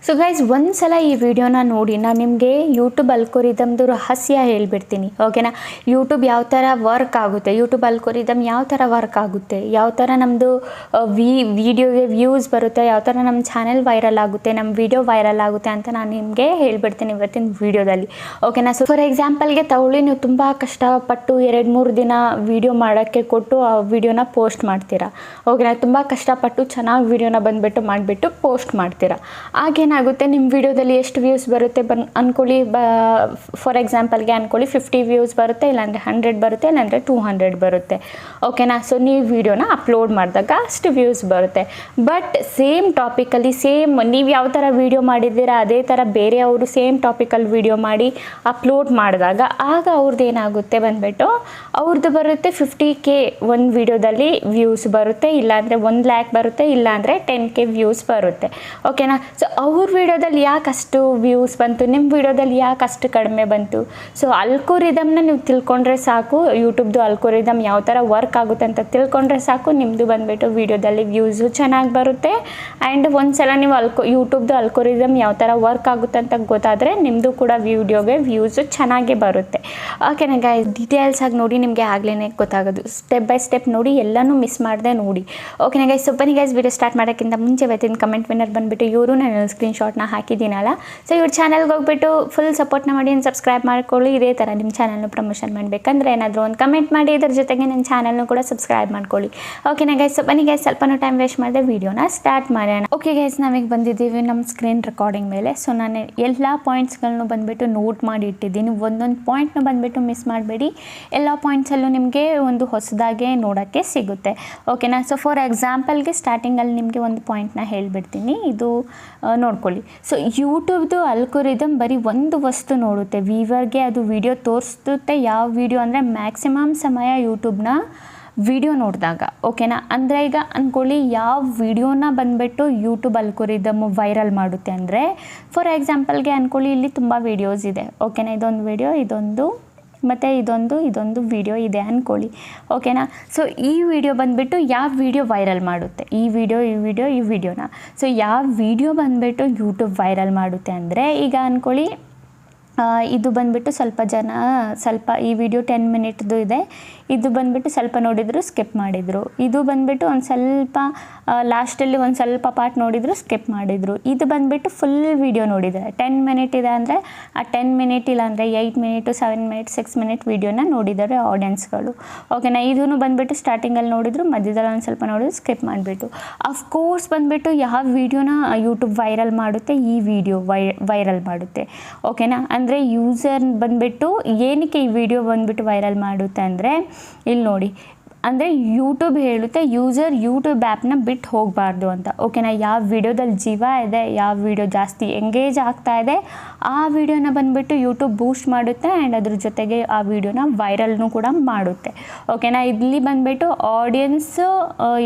So guys ಒಂದ್ಸಲ ಈ ವಿಡಿಯೋನ ನೋಡಿ ನಾನು ನಿಮಗೆ ಯೂಟ್ಯೂಬ್ ಅಲ್ಗೋರಿದಮ್ದು ರಹಸ್ಯ ಹೇಳ್ಬಿಡ್ತೀನಿ. ಓಕೆನಾ, ಯೂಟ್ಯೂಬ್ ಯಾವ ಥರ ವರ್ಕ್ ಆಗುತ್ತೆ, ಯೂಟ್ಯೂಬ್ ಅಲ್ಗೋರಿದಮ್ ಯಾವ ಥರ ವರ್ಕ್ ಆಗುತ್ತೆ, ಯಾವ ಥರ ನಮ್ಮದು ವಿಡಿಯೋಗೆ ವ್ಯೂಸ್ ಬರುತ್ತೆ, ಯಾವ ಥರ ನಮ್ಮ ಚಾನೆಲ್ ವೈರಲ್ ಆಗುತ್ತೆ, ನಮ್ಮ ವಿಡಿಯೋ ವೈರಲ್ ಆಗುತ್ತೆ ಅಂತ ನಾನು ನಿಮಗೆ ಹೇಳ್ಬಿಡ್ತೀನಿ ಇವತ್ತಿನ ವಿಡಿಯೋದಲ್ಲಿ. ಓಕೆನಾ, ಸೊ ಫಾರ್ ಎಕ್ಸಾಂಪಲ್ಗೆ ತಗೊಳ್ಳಿ, ನೀವು ತುಂಬ ಕಷ್ಟಪಟ್ಟು 2-3 ದಿನ ವಿಡಿಯೋ ಮಾಡೋಕ್ಕೆ ಕೊಟ್ಟು ಆ ವಿಡಿಯೋನ ಪೋಸ್ಟ್ ಮಾಡ್ತೀರಾ. ಓಕೆನಾ, ತುಂಬ ಕಷ್ಟಪಟ್ಟು ಚೆನ್ನಾಗಿ ವಿಡಿಯೋನ ಮಾಡಿಬಿಟ್ಟು ಪೋಸ್ಟ್ ಮಾಡ್ತೀರಾ. ಆಗೇನಾಗುತ್ತೆ, ನಿಮ್ಮ ವಿಡಿಯೋದಲ್ಲಿ ಎಷ್ಟು ವ್ಯೂಸ್ ಬರುತ್ತೆ ಅಂದ್ಕೊಳ್ಳಿ. ಫಾರ್ ಎಕ್ಸಾಂಪಲ್ಗೆ ಅಂದ್ಕೊಳ್ಳಿ 50 ವ್ಯೂಸ್ ಬರುತ್ತೆ, ಇಲ್ಲಾಂದರೆ 100 ಬರುತ್ತೆ, ಇಲ್ಲಾಂದರೆ 200 ಬರುತ್ತೆ. ಓಕೆನಾ, ಸೊ ನೀವು ವಿಡಿಯೋನ ಅಪ್ಲೋಡ್ ಮಾಡಿದಾಗ ಅಷ್ಟು ವ್ಯೂಸ್ ಬರುತ್ತೆ. ಬಟ್ ಸೇಮ್ ಟಾಪಿಕಲ್ಲಿ ನೀವು ಯಾವ ಥರ ವಿಡಿಯೋ ಮಾಡಿದ್ದೀರಾ ಅದೇ ಥರ ಬೇರೆಯವರು ಸೇಮ್ ಟಾಪಿಕಲ್ಲಿ ವಿಡಿಯೋ ಮಾಡಿ ಅಪ್ಲೋಡ್ ಮಾಡಿದಾಗ ಆಗ ಅವ್ರದ್ದು ಏನಾಗುತ್ತೆ ಬಂದುಬಿಟ್ಟು ಅವ್ರದ್ದು ಬರುತ್ತೆ 50K ಒಂದು ವಿಡಿಯೋದಲ್ಲಿ ವ್ಯೂಸ್ ಬರುತ್ತೆ, ಇಲ್ಲಾಂದರೆ 1 lakh ಬರುತ್ತೆ, ಇಲ್ಲಾಂದರೆ 10K ವ್ಯೂಸ್ ಬರುತ್ತೆ. ಓಕೆನಾ, ಸೊ ಅವ್ರ ವಿಡಿಯೋದಲ್ಲಿ ಯಾಕೆ ಅಷ್ಟು ವ್ಯೂಸ್ ಬಂತು, ನಿಮ್ಮ ವಿಡಿಯೋದಲ್ಲಿ ಯಾಕೆ ಅಷ್ಟು ಕಡಿಮೆ ಬಂತು? ಸೊ ಅಲ್ಗೋರಿದಮ್ನ ನೀವು ತಿಳ್ಕೊಂಡ್ರೆ ಸಾಕು, ಯೂಟ್ಯೂಬ್ದು ಅಲ್ಗೋರಿದಮ್ ಯಾವ ಥರ ವರ್ಕ್ ಆಗುತ್ತೆ ಅಂತ ತಿಳ್ಕೊಂಡ್ರೆ ಸಾಕು, ನಿಮ್ಮದು ಬಂದುಬಿಟ್ಟು ವಿಡಿಯೋದಲ್ಲಿ ವ್ಯೂಸು ಚೆನ್ನಾಗಿ ಬರುತ್ತೆ. ಆ್ಯಂಡ್ ಒಂದು ಸಲ ನೀವು ಯೂಟ್ಯೂಬ್ದು ಅಲ್ಗೋರಿದಮ್ ಯಾವ ಥರ ವರ್ಕ್ ಆಗುತ್ತೆ ಅಂತ ಗೊತ್ತಾದರೆ ನಿಮ್ಮದು ಕೂಡ ವಿಡಿಯೋಗೆ ವ್ಯೂಸು ಚೆನ್ನಾಗೇ ಬರುತ್ತೆ. ಓಕೆನಾ ಗೈಸ್, ಡೀಟೇಲ್ಸಾಗಿ ನೋಡಿ, ನಿಮಗೆ ಆಗಲೇ ಗೊತ್ತಾಗೋದು. ಸ್ಟೆಪ್ ಬೈ ಸ್ಟೆಪ್ ನೋಡಿ, ಎಲ್ಲನೂ ಮಿಸ್ ಮಾಡದೆ ನೋಡಿ. ಓಕೆನಾ ಗೈಸ್, ಸೊ ಬನ್ನಿ ಗೈಸ್, ವಿಡಿಯೋ ಸ್ಟಾರ್ಟ್ ಮಾಡೋಕ್ಕಿಂತ ಮುಂಚೆ ಇವತ್ತಿನ ಕಮೆಂಟ್ ವಿನ್ನರ್ ಬಂದುಬಿಟ್ಟು ಇವರು, ನಾನು ಸ್ಕ್ರೀನ್ಶಾಟ್ನ ಹಾಕಿದ್ದೀನಲ್ಲ. ಸೊ ಇವ್ರ ಚಾನಲ್ಗೆ ಹೋಗ್ಬಿಟ್ಟು ಫುಲ್ ಸಪೋರ್ಟ್ನ ಮಾಡಿ ಸಬ್ಸ್ಕ್ರೈಬ್ ಮಾಡ್ಕೊಳ್ಳಿ. ಇದೇ ಥರ ನಿಮ್ಮ ಚಾನಲ್ನ ಪ್ರಮೋಷನ್ ಮಾಡಬೇಕಂದ್ರೆ ಏನಾದರೂ ಒಂದು ಕಮೆಂಟ್ ಮಾಡಿ, ಇದರ ಜೊತೆಗೆ ನನ್ನ ಚಾನಲ್ನು ಕೂಡ ಸಬ್ಸ್ಕ್ರೈಬ್ ಮಾಡ್ಕೊಳ್ಳಿ. ಓಕೆನಾ ಗೈಸ್, ಸೊ ಬನ್ನಿ ಗೈಸ್, ಸ್ವಲ್ಪನೂ ಟೈಮ್ ವೇಸ್ಟ್ ಮಾಡಿದೆ ವಿಡಿಯೋನ ಸ್ಟಾರ್ಟ್ ಮಾಡೋಣ. ಓಕೆ ಗೈಸ್, ನಾವೀಗ ಬಂದಿದ್ದೀವಿ ನಮ್ಮ ಸ್ಕ್ರೀನ್ ರೆಕಾರ್ಡಿಂಗ್ ಮೇಲೆ. ಸೊ ನಾನು ಎಲ್ಲ ಪಾಯಿಂಟ್ಸ್ಗಳನ್ನು ಬಂದುಬಿಟ್ಟು ನೋಟ್ ಮಾಡಿ ಇಟ್ಟಿದ್ದೀನಿ. ಒಂದೊಂದು ಪಾಯಿಂಟ್ನ ಬಂದುಬಿಟ್ಟು ಮಿಸ್ ಮಾಡಬೇಡಿ. ಎಲ್ಲ ಪಾಯಿಂಟ್ಸಲ್ಲೂ ನಿಮಗೆ ಒಂದು ಹೊಸದಾಗೆ ನೋಡೋಕ್ಕೆ ಸಿಗುತ್ತೆ. ಓಕೆನಾ, ಸೊ ಫಾರ್ ಎಕ್ಸಾಂಪಲ್ಗೆ ಸ್ಟಾರ್ಟಿಂಗಲ್ಲಿ ನಿಮಗೆ ಒಂದು ಪಾಯಿಂಟ್ನ ಹೇಳ್ಬಿಡ್ತೀನಿ, ಇದು ನೋಡ್ಕೊಳ್ಳಿ. ಸೊ ಯೂಟ್ಯೂಬ್ದು ಅಲ್ಗೋರಿದಮ್ ಬರೀ ಒಂದು ವಸ್ತು ನೋಡುತ್ತೆ, ವೀವರ್ಗೆ ಅದು ವಿಡಿಯೋ ತೋರಿಸುತ್ತೆ. ಯಾವ ವಿಡಿಯೋ ಅಂದರೆ ಮ್ಯಾಕ್ಸಿಮಮ್ ಸಮಯ ಯೂಟ್ಯೂಬ್ನ ವಿಡಿಯೋ ನೋಡಿದಾಗ. ಓಕೆನಾ, ಅಂದರೆ ಈಗ ಅಂದ್ಕೊಳ್ಳಿ, ಯಾವ ವಿಡಿಯೋನ ಬಂದುಬಿಟ್ಟು ಯೂಟ್ಯೂಬ್ ಅಲ್ಗೋರಿದಮ್ ವೈರಲ್ ಮಾಡುತ್ತೆ ಅಂದರೆ, ಫಾರ್ ಎಕ್ಸಾಂಪಲ್ಗೆ ಅಂದ್ಕೊಳ್ಳಿ, ಇಲ್ಲಿ ತುಂಬ ವೀಡಿಯೋಸ್ ಇದೆ. ಓಕೆನಾ, ಇದೊಂದು ವಿಡಿಯೋ, ಇದೊಂದು ಮತ್ತು ಇದೊಂದು ವಿಡಿಯೋ ಇದೆ ಅಂದ್ಕೊಳ್ಳಿ. ಓಕೆನಾ, ಸೊ ಈ ವಿಡಿಯೋ ಬಂದುಬಿಟ್ಟು ಯಾವ ವಿಡಿಯೋ ವೈರಲ್ ಮಾಡುತ್ತೆ, ಈ ವಿಡಿಯೋನ. ಸೊ ಯಾವ ವಿಡಿಯೋ ಬಂದುಬಿಟ್ಟು ಯೂಟ್ಯೂಬ್ ವೈರಲ್ ಮಾಡುತ್ತೆ ಅಂದರೆ, ಈಗ ಅಂದ್ಕೊಳ್ಳಿ, ಇದು ಬಂದುಬಿಟ್ಟು ಸ್ವಲ್ಪ ಈ ವಿಡಿಯೋ 10 ಮಿನಿಟ್ದು ಇದೆ, ಇದು ಬಂದುಬಿಟ್ಟು ಸ್ವಲ್ಪ ನೋಡಿದ್ರು ಸ್ಕಿಪ್ ಮಾಡಿದರು, ಇದು ಬಂದುಬಿಟ್ಟು ಒಂದು ಸ್ವಲ್ಪ ಲಾಸ್ಟಲ್ಲಿ ಒಂದು ಸ್ವಲ್ಪ ಪಾರ್ಟ್ ನೋಡಿದ್ರು ಸ್ಕಿಪ್ ಮಾಡಿದರು, ಇದು ಬಂದುಬಿಟ್ಟು ಫುಲ್ ವಿಡಿಯೋ ನೋಡಿದ್ದಾರೆ. 10 ಮಿನಿಟ್ ಇದೆ ಅಂದರೆ ಆ 10 ಮಿನಿಟ್ ಇಲ್ಲಾಂದರೆ 8 ಮಿನಿಟು 7 ಮಿನಿಟ್ 6 ಮಿನಿಟ್ ವಿಡಿಯೋನ ನೋಡಿದ್ದಾರೆ ಆಡಿಯನ್ಸ್ಗಳು. ಓಕೆನಾ, ಇದೂ ಬಂದುಬಿಟ್ಟು ಸ್ಟಾರ್ಟಿಂಗಲ್ಲಿ ನೋಡಿದ್ರು, ಮಧ್ಯದಲ್ಲಿ ಒಂದು ಸ್ವಲ್ಪ ನೋಡಿದ್ರು ಸ್ಕಿಪ್ ಮಾಡಿಬಿಟ್ಟು. ಅಫ್ಕೋರ್ಸ್ ಬಂದುಬಿಟ್ಟು ಯಾವ ವಿಡಿಯೋನ ಯೂಟ್ಯೂಬ್ ವೈರಲ್ ಮಾಡುತ್ತೆ, ಈ ವಿಡಿಯೋ ವೈರಲ್ ಮಾಡುತ್ತೆ. ಓಕೆನಾ, ಅಂದರೆ ಯೂಸರ್ ಬಂದುಬಿಟ್ಟು ಏನಕ್ಕೆ ಈ ವಿಡಿಯೋ ಬಂದುಬಿಟ್ಟು ವೈರಲ್ ಮಾಡುತ್ತೆ ಅಂದರೆ, ಇಲ್ಲಿ ನೋಡಿ, ಅಂದರೆ ಯೂಟ್ಯೂಬ್ ಹೇಳುತ್ತೆ ಯೂಟ್ಯೂಬ್ ಆ್ಯಪ್ನ ಬಿಟ್ಟು ಹೋಗಬಾರ್ದು ಅಂತ. ಓಕೆನಾ, ಯಾವ ವಿಡಿಯೋದಲ್ಲಿ ಜೀವ ಇದೆ, ಯಾವ ವಿಡಿಯೋ ಜಾಸ್ತಿ ಎಂಗೇಜ್ ಆಗ್ತಾ ಇದೆ, ಆ ವಿಡಿಯೋನ ಬಂದುಬಿಟ್ಟು ಯೂಟ್ಯೂಬ್ ಬೂಸ್ಟ್ ಮಾಡುತ್ತೆ. ಆ್ಯಂಡ್ ಅದ್ರ ಜೊತೆಗೆ ಆ ವಿಡಿಯೋನ ವೈರಲ್ನೂ ಕೂಡ ಮಾಡುತ್ತೆ. ಓಕೆನಾ, ಇಲ್ಲಿ ಬಂದುಬಿಟ್ಟು ಆಡಿಯನ್ಸು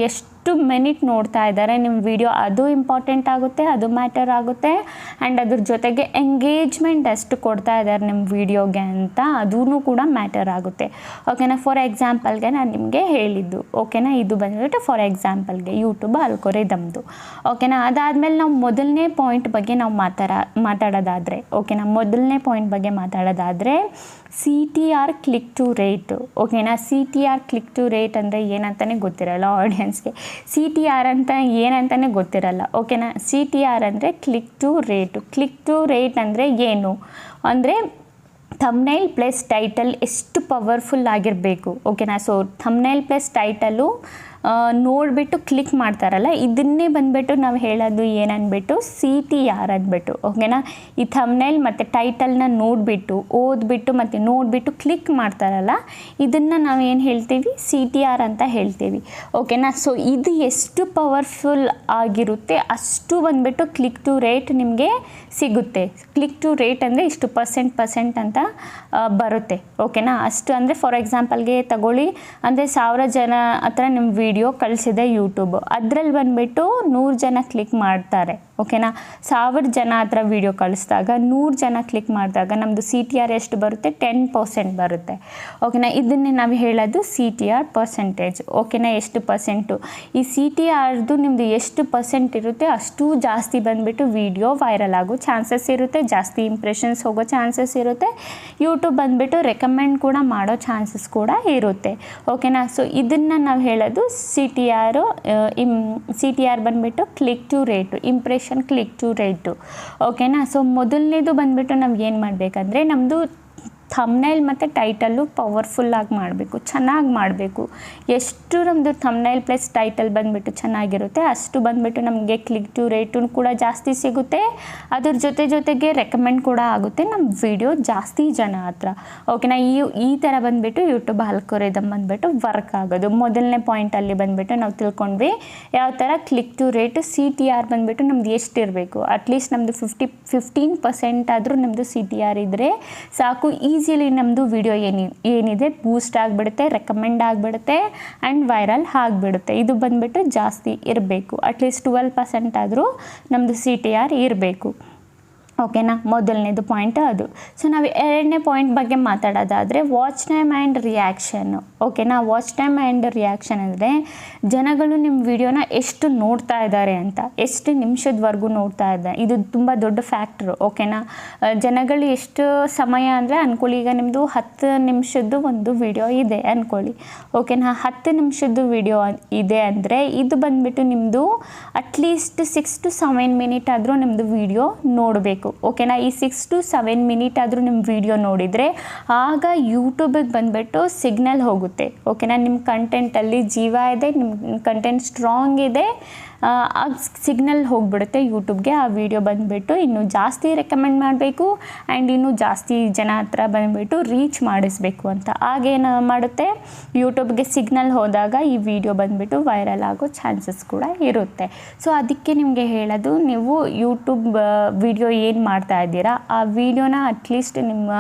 ಎಷ್ಟು ಮಿನಿಟ್ ನೋಡ್ತಾ ಇದ್ದಾರೆ ನಿಮ್ಮ ವಿಡಿಯೋ, ಅದು ಇಂಪಾರ್ಟೆಂಟ್ ಆಗುತ್ತೆ, ಅದು ಮ್ಯಾಟರ್ ಆಗುತ್ತೆ. ಆ್ಯಂಡ್ ಅದ್ರ ಜೊತೆಗೆ ಎಂಗೇಜ್ಮೆಂಟ್ ಎಷ್ಟು ಕೊಡ್ತಾ ಇದ್ದಾರೆ ನಿಮ್ಮ ವಿಡಿಯೋಗೆ ಅಂತ ಅದೂ ಕೂಡ ಮ್ಯಾಟರ್ ಆಗುತ್ತೆ. ಓಕೆನಾ, ಫಾರ್ ಎಕ್ಸಾಂಪಲ್ಗೆ ನಾನು ನಿಮಗೆ ಹೇಳಿದ್ದು. ಓಕೆನಾ, ಇದು ಬಂದುಬಿಟ್ಟು ಫಾರ್ ಎಕ್ಸಾಂಪಲ್ಗೆ ಯೂಟ್ಯೂಬ್ ಅಲ್ಗೋರಿದಮ್ದು. ಓಕೆನಾ, ಅದಾದಮೇಲೆ ನಾವು ಮೊದಲನೇ ಪಾಯಿಂಟ್ ಬಗ್ಗೆ ನಾವು ಮಾತಾಡೋದಾದರೆ, ಓಕೆನಾ, ಮೊದಲನೇ ಪಾಯಿಂಟ್ ಬಗ್ಗೆ ಮಾತಾಡೋದಾದರೆ CTR ಕ್ಲಿಕ್ ಟು ರೇಟ್. ಓಕೆನಾ, CTR ಕ್ಲಿಕ್ ಟು ರೇಟ್ ಅಂದರೆ ಏನಂತಲೇ ಗೊತ್ತಿರಲ್ಲ ಆಡಿಯನ್ಸ್ಗೆ. CTR ಅಂತ ಏನಂತಲೇ ಗೊತ್ತಿರಲ್ಲ. ಓಕೆನಾ, CTR ಅಂದರೆ ಕ್ಲಿಕ್ ಟು ರೇಟ್ ಅಂದರೆ ಏನು ಅಂದರೆ ಥಂಬ್ನೈಲ್ ಪ್ಲಸ್ ಟೈಟಲ್ ಎಷ್ಟು ಪವರ್ಫುಲ್ ಆಗಿರಬೇಕು. ಓಕೆನಾ, ಸೊ ಥಂಬ್ನೈಲ್ ಪ್ಲಸ್ ಟೈಟಲು ನೋಡಿಬಿಟ್ಟು ಕ್ಲಿಕ್ ಮಾಡ್ತಾರಲ್ಲ, ಇದನ್ನೇ ಬಂದುಬಿಟ್ಟು ನಾವು ಹೇಳೋದು ಏನನ್ಬಿಟ್ಟು CTR ಅಂದ್ಬಿಟ್ಟು. ಓಕೆನಾ, ಈ ಥಂಬ್ನೈಲ್ ಮತ್ತು ಟೈಟಲ್ನ ನೋಡಿಬಿಟ್ಟು ಓದ್ಬಿಟ್ಟು ಮತ್ತು ನೋಡಿಬಿಟ್ಟು ಕ್ಲಿಕ್ ಮಾಡ್ತಾರಲ್ಲ, ಇದನ್ನು ನಾವು ಏನು ಹೇಳ್ತೀವಿ, CTR ಅಂತ ಹೇಳ್ತೀವಿ. ಓಕೆನಾ, ಸೊ ಇದು ಎಷ್ಟು ಪವರ್ಫುಲ್ ಆಗಿರುತ್ತೆ ಅಷ್ಟು ಬಂದುಬಿಟ್ಟು ಕ್ಲಿಕ್ ಟು ರೇಟ್ ನಿಮಗೆ ಸಿಗುತ್ತೆ. ಕ್ಲಿಕ್ ಟು ರೇಟ್ ಅಂದರೆ ಇಷ್ಟು ಪರ್ಸೆಂಟ್ ಅಂತ ಬರುತ್ತೆ. ಓಕೆನಾ, ಅಷ್ಟು ಅಂದರೆ ಫಾರ್ ಎಕ್ಸಾಂಪಲ್ಗೆ ತಗೊಳ್ಳಿ, ಅಂದರೆ 1000 ಜನ ಹತ್ರ ನಿಮ್ಮ ವಿಡಿಯೋ ಕಳಿಸಿದೆ ಯೂಟ್ಯೂಬ್, ಅದರಲ್ಲಿ ಬಂದುಬಿಟ್ಟು 100 ಜನ ಕ್ಲಿಕ್ ಮಾಡ್ತಾರೆ. ಓಕೆನಾ, 1000 ಜನ ಹತ್ರ ವಿಡಿಯೋ ಕಳಿಸಿದಾಗ 100 ಜನ ಕ್ಲಿಕ್ ಮಾಡಿದಾಗ ನಮ್ಮದು CTR ಎಷ್ಟು ಬರುತ್ತೆ? 10% ಬರುತ್ತೆ. ಓಕೆನಾ, ಇದನ್ನೇ ನಾವು ಹೇಳೋದು CTR ಪರ್ಸೆಂಟೇಜ್. ಓಕೆನಾ, ಎಷ್ಟು ಪರ್ಸೆಂಟು ಈ CTRದು ನಿಮ್ಮದು ಎಷ್ಟು ಪರ್ಸೆಂಟ್ ಇರುತ್ತೆ ಅಷ್ಟು ಜಾಸ್ತಿ ಬಂದುಬಿಟ್ಟು ವಿಡಿಯೋ ವೈರಲ್ ಆಗೋ ಚಾನ್ಸಸ್ ಇರುತ್ತೆ, ಜಾಸ್ತಿ ಇಂಪ್ರೆಷನ್ಸ್ ಹೋಗೋ ಚಾನ್ಸಸ್ ಇರುತ್ತೆ, ಯೂಟ್ಯೂಬ್ ಬಂದುಬಿಟ್ಟು ರೆಕಮೆಂಡ್ ಕೂಡ ಮಾಡೋ ಚಾನ್ಸಸ್ ಕೂಡ ಇರುತ್ತೆ. ಓಕೆನಾ, ಸೊ ಇದನ್ನು ನಾವು ಹೇಳೋದು CTR ಬಂದುಬಿಟ್ಟು click to rate, impression click to rate. ಓಕೆನಾ, ಸೊ ಮೊದಲನೇದು ಬಂದುಬಿಟ್ಟು ನಾವು ಏನು ಮಾಡಬೇಕಂದ್ರೆ ನಮ್ಮದು ಥಂಬ್ನೈಲ್ ಮತ್ತು ಟೈಟಲ್ಲು ಪವರ್ಫುಲ್ಲಾಗಿ ಮಾಡಬೇಕು, ಚೆನ್ನಾಗಿ ಮಾಡಬೇಕು. ಎಷ್ಟು ನಮ್ಮದು ಥಂಬ್ನೈಲ್ ಪ್ಲಸ್ ಟೈಟಲ್ ಬಂದುಬಿಟ್ಟು ಚೆನ್ನಾಗಿರುತ್ತೆ ಅಷ್ಟು ಬಂದುಬಿಟ್ಟು ನಮಗೆ ಕ್ಲಿಕ್ ಟು ರೇಟು ಕೂಡ ಜಾಸ್ತಿ ಸಿಗುತ್ತೆ, ಅದ್ರ ಜೊತೆಗೆ ರೆಕಮೆಂಡ್ ಕೂಡ ಆಗುತ್ತೆ ನಮ್ಮ ವಿಡಿಯೋ ಜಾಸ್ತಿ ಜನ ಹತ್ರ. ಓಕೆನಾ, ಈ ಥರ ಬಂದುಬಿಟ್ಟು ಯೂಟ್ಯೂಬ್ ಅಲ್ಗೋರಿದಮ್ ಬಂದುಬಿಟ್ಟು ವರ್ಕ್ ಆಗೋದು. ಮೊದಲನೇ ಪಾಯಿಂಟಲ್ಲಿ ಬಂದುಬಿಟ್ಟು ನಾವು ತಿಳ್ಕೊಂಡ್ವಿ ಯಾವ ಥರ ಕ್ಲಿಕ್ ಟು ರೇಟು. CTR ಬಂದುಬಿಟ್ಟು ನಮ್ದು ಎಷ್ಟು ಇರಬೇಕು, ಅಟ್ಲೀಸ್ಟ್ ನಮ್ಮದು 15% ಆದರೂ ನಮ್ಮದು CTR ಇದ್ದರೆ ಸಾಕು, ಈಸಿಲಿ ನಮ್ಮದು ವಿಡಿಯೋ ಏನಿದೆ ಬೂಸ್ಟ್ ಆಗಿಬಿಡುತ್ತೆ, ರೆಕಮೆಂಡ್ ಆಗಿಬಿಡುತ್ತೆ ಆ್ಯಂಡ್ ವೈರಲ್ ಆಗಿಬಿಡುತ್ತೆ. ಇದು ಬಂದುಬಿಟ್ಟು ಜಾಸ್ತಿ ಇರಬೇಕು, ಅಟ್ಲೀಸ್ಟ್ 12% ಆದರೂ ನಮ್ಮದು CTR ಇರಬೇಕು. ಓಕೆನಾ, ಮೊದಲನೇದು ಪಾಯಿಂಟ್ ಅದು. ಸೊ ನಾವು ಎರಡನೇ ಪಾಯಿಂಟ್ ಬಗ್ಗೆ ಮಾತಾಡೋದಾದರೆ ವಾಚ್ ಟೈಮ್ ಆ್ಯಂಡ್ ರಿಯಾಕ್ಷನ್ನು. ಓಕೆನಾ, ವಾಚ್ ಟೈಮ್ ಆ್ಯಂಡ್ ರಿಯಾಕ್ಷನ್ ಅಂದರೆ ಜನಗಳು ನಿಮ್ಮ ವಿಡಿಯೋನ ಎಷ್ಟು ನೋಡ್ತಾ ಇದ್ದಾರೆ ಅಂತ, ಎಷ್ಟು ನಿಮಿಷದವರೆಗೂ ನೋಡ್ತಾ ಇದ್ದಾರೆ, ಇದು ತುಂಬ ದೊಡ್ಡ ಫ್ಯಾಕ್ಟ್ರು. ಓಕೆನಾ, ಜನಗಳು ಎಷ್ಟು ಸಮಯ ಅಂದರೆ ಅಂದ್ಕೊಳ್ಳಿ, ಈಗ ನಿಮ್ಮದು 10 ನಿಮಿಷದ್ದು ಒಂದು ವಿಡಿಯೋ ಇದೆ ಅಂದ್ಕೊಳ್ಳಿ. ಓಕೆನಾ, 10 ನಿಮಿಷದ್ದು ವಿಡಿಯೋ ಇದೆ ಅಂದರೆ ಇದು ಬಂದುಬಿಟ್ಟು ನಿಮ್ಮದು ಅಟ್ಲೀಸ್ಟ್ 6 to 7 ಮಿನಿಟ್ ಆದರೂ ನಿಮ್ಮದು ವಿಡಿಯೋ ನೋಡಬೇಕು. ಓಕೆನಾ, ಈ 6 to 7 ಮಿನಿಟ್ ಆದರೂ ನಿಮ್ಮ ವಿಡಿಯೋ ನೋಡಿದರೆ ಆಗ ಯೂಟ್ಯೂಬಿಗೆ ಬಂದುಬಿಟ್ಟು ಸಿಗ್ನಲ್ ಹೋಗುತ್ತೆ. ಓಕೆನಾ, ನಿಮ್ಮ ಕಂಟೆಂಟಲ್ಲಿ ಜೀವ ಇದೆ, ನಿಮ್ಮ ಕಂಟೆಂಟ್ ಸ್ಟ್ರಾಂಗ್ ಇದೆ, ಆಗ ಸಿಗ್ನಲ್ ಹೋಗಿಬಿಡುತ್ತೆ ಯೂಟ್ಯೂಬ್ಗೆ. ಆ ವಿಡಿಯೋ ಬಂದುಬಿಟ್ಟು ಇನ್ನೂ ಜಾಸ್ತಿ ರೆಕಮೆಂಡ್ ಮಾಡಬೇಕು ಆ್ಯಂಡ್ ಇನ್ನೂ ಜಾಸ್ತಿ ಜನ ಹತ್ರ ಬಂದುಬಿಟ್ಟು ರೀಚ್ ಮಾಡಿಸ್ಬೇಕು ಅಂತ. ಆಗೇನು ಮಾಡುತ್ತೆ, ಯೂಟ್ಯೂಬ್ಗೆ ಸಿಗ್ನಲ್ ಹೋದಾಗ ಈ ವಿಡಿಯೋ ಬಂದುಬಿಟ್ಟು ವೈರಲ್ ಆಗೋ ಚಾನ್ಸಸ್ ಕೂಡ ಇರುತ್ತೆ. ಸೊ ಅದಕ್ಕೆ ನಿಮಗೆ ಹೇಳೋದು, ನೀವು ಯೂಟ್ಯೂಬ್ ವಿಡಿಯೋ ಏನು ಮಾಡ್ತಾ ಇದ್ದೀರಾ ಆ ವಿಡಿಯೋನ ಅಟ್ಲೀಸ್ಟ್ ನಿಮ್ಮ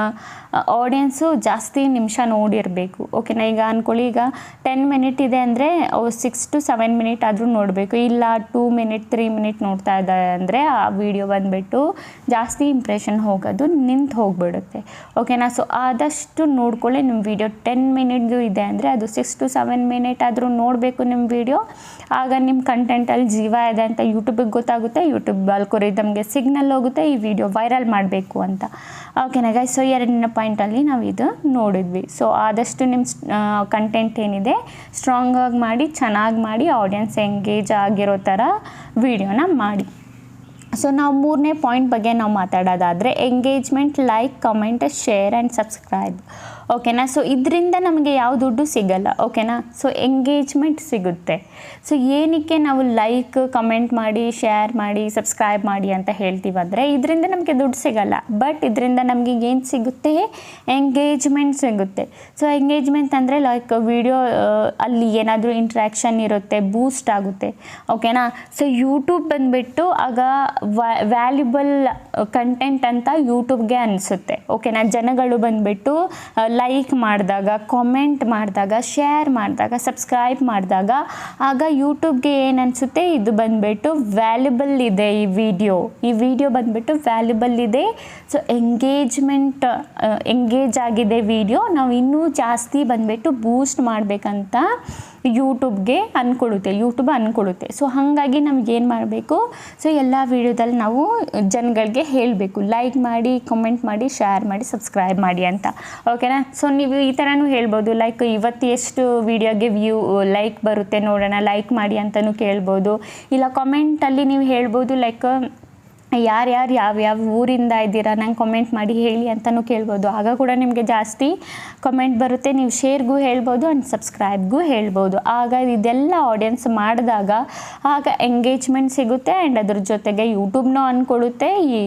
ಆಡಿಯನ್ಸು ಜಾಸ್ತಿ ನಿಮಿಷ ನೋಡಿರಬೇಕು. ಓಕೆನಾ, ಈಗ ಅಂದ್ಕೊಳ್ಳಿ, ಈಗ 10 ಮಿನಿಟ್ ಇದೆ ಅಂದರೆ 6 to 7 ಮಿನಿಟ್ ಆದರೂ ನೋಡಬೇಕು. ಇಲ್ಲ 2 ಮಿನಿಟ್ 3 ಮಿನಿಟ್ ನೋಡ್ತಾ ಇದ್ದಾರೆ ಅಂದರೆ ಆ ವಿಡಿಯೋ ಬಂದುಬಿಟ್ಟು ಜಾಸ್ತಿ ಇಂಪ್ರೆಷನ್ ಹೋಗೋದು ನಿಂತು ಹೋಗಿಬಿಡುತ್ತೆ. ಓಕೆನಾ, ಸೊ ಆದಷ್ಟು ನೋಡ್ಕೊಳ್ಳಿ. ನಿಮ್ಮ ವಿಡಿಯೋ 10 ಮಿನಿಟ್ದು ಇದೆ ಅಂದರೆ ಅದು 6 to 7 ಮಿನಿಟ್ ಆದರೂ ನೋಡಬೇಕು ನಿಮ್ಮ ವಿಡಿಯೋ. ಆಗ ನಿಮ್ಮ ಕಂಟೆಂಟಲ್ಲಿ ಜೀವ ಇದೆ ಅಂತ ಯೂಟ್ಯೂಬಿಗೆ ಗೊತ್ತಾಗುತ್ತೆ, ಯೂಟ್ಯೂಬ್ ಅಲ್ಗೋರಿದಮ್ಗೆ ಸಿಗ್ನಲ್ ಹೋಗುತ್ತೆ ಈ ವಿಡಿಯೋ ವೈರಲ್ ಮಾಡಬೇಕು ಅಂತ. ಓಕೆನಾ ಗೈಸ್, ಸೊ ಎರಡನೇ ಪಾಯಿಂಟಲ್ಲಿ ನಾವು ಇದು ನೋಡಿದ್ವಿ. ಸೊ ಆದಷ್ಟು ನಿಮ್ಮ ಕಂಟೆಂಟ್ ಏನಿದೆ ಸ್ಟ್ರಾಂಗಾಗಿ ಮಾಡಿ, ಚೆನ್ನಾಗಿ ಮಾಡಿ, ಆಡಿಯನ್ಸ್ ಎಂಗೇಜ್ ಆಗಿರೋ ಥರ ವಿಡಿಯೋನ ಮಾಡಿ. ಸೊ ನಾವು ಮೂರನೇ ಪಾಯಿಂಟ್ ಬಗ್ಗೆ ನಾವು ಮಾತಾಡೋದಾದರೆ engagement, like, comment, share and subscribe. ಓಕೆನಾ, ಸೊ ಇದರಿಂದ ನಮಗೆ ಯಾವ ದುಡ್ಡು ಸಿಗಲ್ಲ. ಓಕೆನಾ, ಸೊ ಎಂಗೇಜ್ಮೆಂಟ್ ಸಿಗುತ್ತೆ. ಸೊ ಏನಕ್ಕೆ ನಾವು ಲೈಕ್, ಕಮೆಂಟ್ ಮಾಡಿ, ಶೇರ್ ಮಾಡಿ, ಸಬ್ಸ್ಕ್ರೈಬ್ ಮಾಡಿ ಅಂತ ಹೇಳ್ತೀವಂದರೆ ಇದರಿಂದ ನಮಗೆ ದುಡ್ಡು ಸಿಗಲ್ಲ, ಬಟ್ ಇದರಿಂದ ನಮಗೆ ಏನು ಸಿಗುತ್ತೆ, ಎಂಗೇಜ್ಮೆಂಟ್ ಸಿಗುತ್ತೆ. ಸೊ ಎಂಗೇಜ್ಮೆಂಟ್ ಅಂದರೆ ಲೈಕ್ ವಿಡಿಯೋ ಅಲ್ಲಿ ಏನಾದರೂ ಇಂಟ್ರ್ಯಾಕ್ಷನ್ ಇರುತ್ತೆ, ಬೂಸ್ಟ್ ಆಗುತ್ತೆ. ಓಕೆನಾ, ಸೊ ಯೂಟ್ಯೂಬ್ ಬಂದುಬಿಟ್ಟು ಆಗ ವ್ಯಾಲ್ಯುಬಲ್ ಕಂಟೆಂಟ್ ಅಂತ ಯೂಟ್ಯೂಬ್ಗೆ ಅನಿಸುತ್ತೆ. ಓಕೆನಾ, ಜನಗಳು ಬಂದುಬಿಟ್ಟು ಲೈಕ್ ಮಾಡಿದಾಗ, ಕಾಮೆಂಟ್ ಮಾಡಿದಾಗ, ಶೇರ್ ಮಾಡಿದಾಗ, ಸಬ್ಸ್ಕ್ರೈಬ್ ಮಾಡಿದಾಗ ಆಗ ಯೂಟ್ಯೂಬ್ಗೆ ಏನು ಅನಿಸುತ್ತೆ, ಇದು ಬಂದುಬಿಟ್ಟು ವ್ಯಾಲ್ಯುಬಲ್ ಇದೆ, ಈ ವಿಡಿಯೋ ಬಂದುಬಿಟ್ಟು ವ್ಯಾಲ್ಯುಬಲ್ ಇದೆ. ಸೊ ಎಂಗೇಜ್ ಆಗಿದೆ ವಿಡಿಯೋ, ನಾವು ಇನ್ನೂ ಜಾಸ್ತಿ ಬಂದುಬಿಟ್ಟು ಬೂಸ್ಟ್ ಮಾಡಬೇಕಂತ ಯೂಟ್ಯೂಬ್ ಅಂದ್ಕೊಳ್ಳುತ್ತೆ. ಸೊ ಹಾಗಾಗಿ ನಮ್ಗೆ ಏನು ಮಾಡಬೇಕು, ಸೊ ಎಲ್ಲ ವಿಡಿಯೋದಲ್ಲಿ ನಾವು ಜನಗಳಿಗೆ ಹೇಳಬೇಕು ಲೈಕ್ ಮಾಡಿ, ಕಮೆಂಟ್ ಮಾಡಿ, ಶೇರ್ ಮಾಡಿ, ಸಬ್ಸ್ಕ್ರೈಬ್ ಮಾಡಿ ಅಂತ. ಓಕೆನಾ, ಸೊ ನೀವು ಈ ಥರನೂ ಹೇಳ್ಬೋದು, ಲೈಕ್ ಇವತ್ತು ಎಷ್ಟು ವಿಡಿಯೋಗೆ ಲೈಕ್ ಬರುತ್ತೆ ನೋಡೋಣ, ಲೈಕ್ ಮಾಡಿ ಅಂತಲೂ ಕೇಳ್ಬೋದು. ಇಲ್ಲ ಕಮೆಂಟಲ್ಲಿ ನೀವು ಹೇಳ್ಬೋದು, ಲೈಕ್ ಯಾರ್ಯಾರು ಯಾವ್ಯಾವ ಊರಿಂದ ಇದ್ದೀರಾ ನಂಗೆ ಕಮೆಂಟ್ ಮಾಡಿ ಹೇಳಿ ಅಂತಲೂ ಕೇಳ್ಬೋದು. ಆಗ ಕೂಡ ನಿಮಗೆ ಜಾಸ್ತಿ ಕಮೆಂಟ್ ಬರುತ್ತೆ. ನೀವು ಶೇರ್ಗೂ ಹೇಳ್ಬೋದು ಆ್ಯಂಡ್ ಸಬ್ಸ್ಕ್ರೈಬ್ಗೂ ಹೇಳ್ಬೋದು. ಆಗ ಇದೆಲ್ಲ ಆಡಿಯನ್ಸ್ ಮಾಡಿದಾಗ ಆಗ ಎಂಗೇಜ್ಮೆಂಟ್ ಸಿಗುತ್ತೆ ಆ್ಯಂಡ್ ಅದ್ರ ಜೊತೆಗೆ ಯೂಟ್ಯೂಬ್ನೂ ಅಂದ್ಕೊಳ್ಳುತ್ತೆ ಈ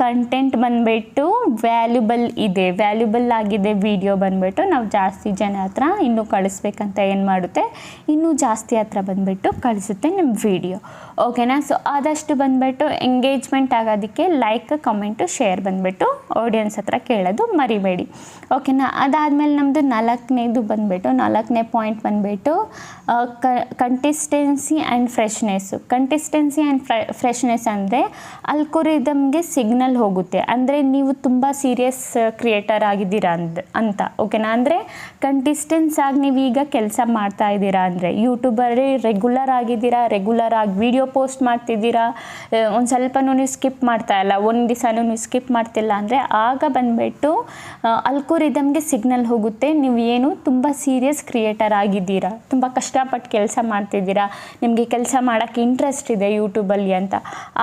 ಕಂಟೆಂಟ್ ಬಂದುಬಿಟ್ಟು ವ್ಯಾಲ್ಯುಬಲ್ ಆಗಿದೆ ವಿಡಿಯೋ ಬಂದುಬಿಟ್ಟು ನಾವು ಜಾಸ್ತಿ ಜನ ಹತ್ರ ಇನ್ನೂ ಕಳಿಸ್ಬೇಕಂತ ಏನು ಮಾಡುತ್ತೆ, ಇನ್ನೂ ಜಾಸ್ತಿ ಹತ್ರ ಬಂದುಬಿಟ್ಟು ಕಳಿಸುತ್ತೆ ನಿಮ್ಮ ವಿಡಿಯೋ. ಓಕೆನಾ. ಸೊ ಆದಷ್ಟು ಬಂದುಬಿಟ್ಟು ಎಂಗೇಜ್ಮೆಂಟ್ ಆಗೋದಕ್ಕೆ ಲೈಕ್ ಕಮೆಂಟು ಶೇರ್ ಬಂದುಬಿಟ್ಟು ಆಡಿಯನ್ಸ್ ಹತ್ರ ಕೇಳೋದು ಮರಿಬೇಡಿ. ಓಕೆನಾ. ಅದಾದಮೇಲೆ ನಮ್ಮದು ನಾಲ್ಕನೇ ಪಾಯಿಂಟ್ ಬಂದುಬಿಟ್ಟು ಕಂಟಿಸ್ಟೆನ್ಸಿ ಆ್ಯಂಡ್ ಫ್ರೆಶ್ನೆಸ್ಸು. ಕಂಟಿಸ್ಟೆನ್ಸಿ ಆ್ಯಂಡ್ ಫ್ರೆಶ್ನೆಸ್ ಅಂದರೆ ಅಲ್ಗೋರಿದಮ್ಗೆ ಸಿಗ್ನಲ್ ಹೋಗುತ್ತೆ, ಅಂದರೆ ನೀವು ತುಂಬ ಸೀರಿಯಸ್ ಕ್ರಿಯೇಟರ್ ಆಗಿದ್ದೀರಾ ಅಂತ. ಓಕೆನಾ. ಅಂದರೆ ಕಂಟಿಸ್ಟೆನ್ಸ್ ಆಗಿ ನೀವು ಈಗ ಕೆಲಸ ಮಾಡ್ತಾ ಇದ್ದೀರಾ ಅಂದರೆ ಯೂಟ್ಯೂಬಲ್ಲಿ ರೆಗ್ಯುಲರ್ ಆಗಿದ್ದೀರಾ, ರೆಗ್ಯುಲರ್ ಆಗಿ ವಿಡಿಯೋ ಪೋಸ್ಟ್ ಮಾಡ್ತಿದ್ದೀರಾ, ಒಂದು ಸ್ವಲ್ಪನೂ ನೀವು ಸ್ಕಿಪ್ ಮಾಡ್ತಾ ಇಲ್ಲ, ಒಂದು ದಿವಸನೂ ನೀವು ಸ್ಕಿಪ್ ಮಾಡ್ತಿಲ್ಲ ಅಂದರೆ ಆಗ ಬಂದುಬಿಟ್ಟು ಅಲ್ಗೋರಿದಮ್ಗೆ ಸಿಗ್ನಲ್ ಹೋಗುತ್ತೆ ನೀವು ಏನು ತುಂಬ ಸೀರಿಯಸ್ ಕ್ರಿಯೇಟರ್ ಆಗಿದ್ದೀರಾ, ತುಂಬ ಕಷ್ಟಪಟ್ಟು ಕೆಲಸ ಮಾಡ್ತಿದ್ದೀರಾ, ನಿಮಗೆ ಕೆಲಸ ಮಾಡೋಕ್ಕೆ ಇಂಟ್ರೆಸ್ಟ್ ಇದೆ ಯೂಟ್ಯೂಬಲ್ಲಿ ಅಂತ.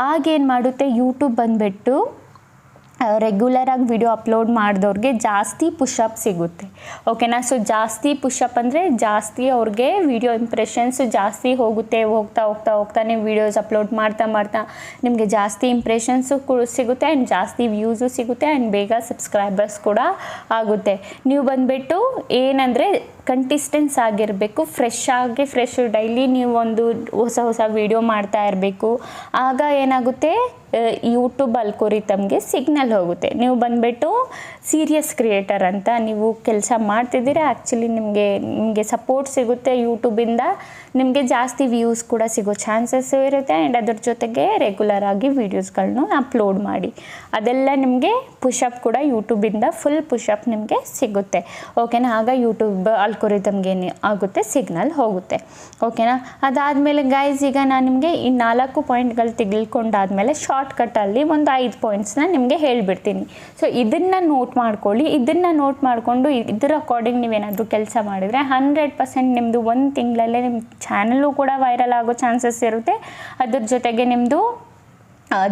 ಆಗೇನು ಮಾಡುತ್ತೆ ಯೂಟ್ಯೂಬ್ ಬಂದುಬಿಟ್ಟು ರೆಗ್ಯುಲರಾಗಿ ವಿಡಿಯೋ ಅಪ್ಲೋಡ್ ಮಾಡಿದವ್ರಿಗೆ ಜಾಸ್ತಿ ಪುಷಪ್ ಸಿಗುತ್ತೆ. ಓಕೆನಾ. ಸೊ ಜಾಸ್ತಿ ಪುಷಪ್ ಅಂದರೆ ಜಾಸ್ತಿ ಅವ್ರಿಗೆ ವಿಡಿಯೋ ಇಂಪ್ರೆಷನ್ಸು ಜಾಸ್ತಿ ಹೋಗುತ್ತೆ. ಹೋಗ್ತಾ ನೀವು ವೀಡಿಯೋಸ್ ಅಪ್ಲೋಡ್ ಮಾಡ್ತಾ ನಿಮಗೆ ಜಾಸ್ತಿ ಇಂಪ್ರೆಷನ್ಸು ಸಿಗುತ್ತೆ ಆ್ಯಂಡ್ ಜಾಸ್ತಿ ವ್ಯೂಸು ಸಿಗುತ್ತೆ ಆ್ಯಂಡ್ ಬೇಗ ಸಬ್ಸ್ಕ್ರೈಬರ್ಸ್ ಕೂಡ ಆಗುತ್ತೆ. ನೀವು ಬಂದುಬಿಟ್ಟು ಏನಂದರೆ ಕಂಟಿಸ್ಟೆನ್ಸ್ ಆಗಿರಬೇಕು, ಫ್ರೆಶ್ ಡೈಲಿ ನೀವು ಒಂದು ಹೊಸ ವೀಡಿಯೋ ಮಾಡ್ತಾ ಇರಬೇಕು. ಆಗ ಏನಾಗುತ್ತೆ ಯೂಟ್ಯೂಬ್ ಅಲ್ಗೋರಿದಮ್ಗೆ ಸಿಗ್ನಲ್ ಹೋಗುತ್ತೆ ನೀವು ಬಂದುಬಿಟ್ಟು ಸೀರಿಯಸ್ ಕ್ರಿಯೇಟರ್ ಅಂತ ನೀವು ಕೆಲಸ ಮಾಡ್ತಿದ್ದೀರಾ. ಆ್ಯಕ್ಚುಲಿ ನಿಮಗೆ ಸಪೋರ್ಟ್ ಸಿಗುತ್ತೆ ಯೂಟ್ಯೂಬಿಂದ, ನಿಮಗೆ ಜಾಸ್ತಿ ವ್ಯೂಸ್ ಕೂಡ ಸಿಗೋ ಚಾನ್ಸಸ್ಸು ಇರುತ್ತೆ ಆ್ಯಂಡ್ ಅದ್ರ ಜೊತೆಗೆ ರೆಗ್ಯುಲರ್ ಆಗಿ ವೀಡಿಯೋಸ್ಗಳನ್ನೂ ಅಪ್ಲೋಡ್ ಮಾಡಿ ಅದೆಲ್ಲ ನಿಮಗೆ ಪುಷಪ್ ಕೂಡ ಯೂಟ್ಯೂಬಿಂದ ಫುಲ್ ಪುಷಪ್ ನಿಮಗೆ ಸಿಗುತ್ತೆ. ಓಕೆನಾ. ಆಗ ಯೂಟ್ಯೂಬ್ ಅಲ್ಗೋರಿದಮ್ಗೆ ಏನು ಆಗುತ್ತೆ ಸಿಗ್ನಲ್ ಹೋಗುತ್ತೆ. ಓಕೆನಾ. ಅದಾದಮೇಲೆ ಗೈಸ್ ಈಗ ನಾನು ನಿಮಗೆ ಈ 4 ಪಾಯಿಂಟ್ಗಳು ತೆಗೆದುಕೊಂಡಾದ್ಮೇಲೆ ಶಾರ್ಟ್ಕಟ್ಟಲ್ಲಿ ಒಂದು 5 ಪಾಯಿಂಟ್ಸ್ನ ನಿಮಗೆ ಹೇಳಿಬಿಡ್ತೀನಿ. ಸೊ ಇದನ್ನು ನೋಟ್ ಮಾಡ್ಕೊಳ್ಳಿ. ಇದನ್ನು ನೋಟ್ ಮಾಡಿಕೊಂಡು ಇದರ ಅಕಾರ್ಡಿಂಗ್ ನೀವೇನಾದರೂ ಕೆಲಸ ಮಾಡಿದರೆ 100% ನಿಮ್ಮದು ಒಂದು ತಿಂಗಳಲ್ಲೇ ನಿಮ್ಮ ಚಾನಲ್ಲು ಕೂಡ ವೈರಲ್ ಆಗೋ ಚಾನ್ಸಸ್ ಇರುತ್ತೆ. ಅದ್ರ ಜೊತೆಗೆ ನಿಮ್ಮದು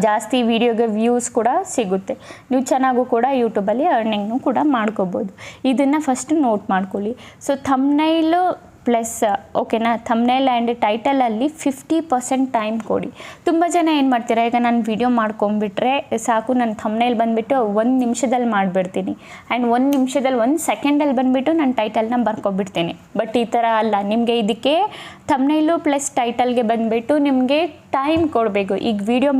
ಜಾಸ್ತಿ ವಿಡಿಯೋಗೆ ವ್ಯೂಸ್ ಕೂಡ ಸಿಗುತ್ತೆ, ನೀವು ಚೆನ್ನಾಗೂ ಕೂಡ ಯೂಟ್ಯೂಬಲ್ಲಿ ಅರ್ನಿಂಗ್ನು ಕೂಡ ಮಾಡ್ಕೋಬೋದು. ಇದನ್ನು ಫಸ್ಟ್ ನೋಟ್ ಮಾಡ್ಕೊಳ್ಳಿ. ಸೊ ಥಂಬ್ನೈಲು ಪ್ಲಸ್ ಓಕೆನಾ ಥಂಬ್ನೈಲ್ ಆ್ಯಂಡ್ ಟೈಟಲಲ್ಲಿ 50% ಟೈಮ್ ಕೊಡಿ. ತುಂಬ ಜನ ಏನು ಮಾಡ್ತೀರಾ, ಈಗ ನಾನು ವಿಡಿಯೋ ಮಾಡ್ಕೊಂಬಿಟ್ರೆ ಸಾಕು, ನಾನು ಥಂಬ್ನೈಲ್ ಬಂದುಬಿಟ್ಟು 1 ನಿಮಿಷದಲ್ಲಿ ಮಾಡಿಬಿಡ್ತೀನಿ ಆ್ಯಂಡ್ 1 ನಿಮಿಷದಲ್ಲಿ 1 ಸೆಕೆಂಡಲ್ಲಿ ಬಂದುಬಿಟ್ಟು ನಾನು ಟೈಟಲ್ನ ಬರ್ಕೊಬಿಡ್ತೀನಿ. ಬಟ್ ಈ ಥರ ಅಲ್ಲ, ನಿಮಗೆ ಇದಕ್ಕೆ ಥಂಬ್ನೈಲು ಪ್ಲಸ್ ಟೈಟಲ್ಗೆ ಬಂದುಬಿಟ್ಟು ನಿಮಗೆ ಟೈಮ್ ಕೊಡಬೇಕು. ಈಗ ವಿಡಿಯೋ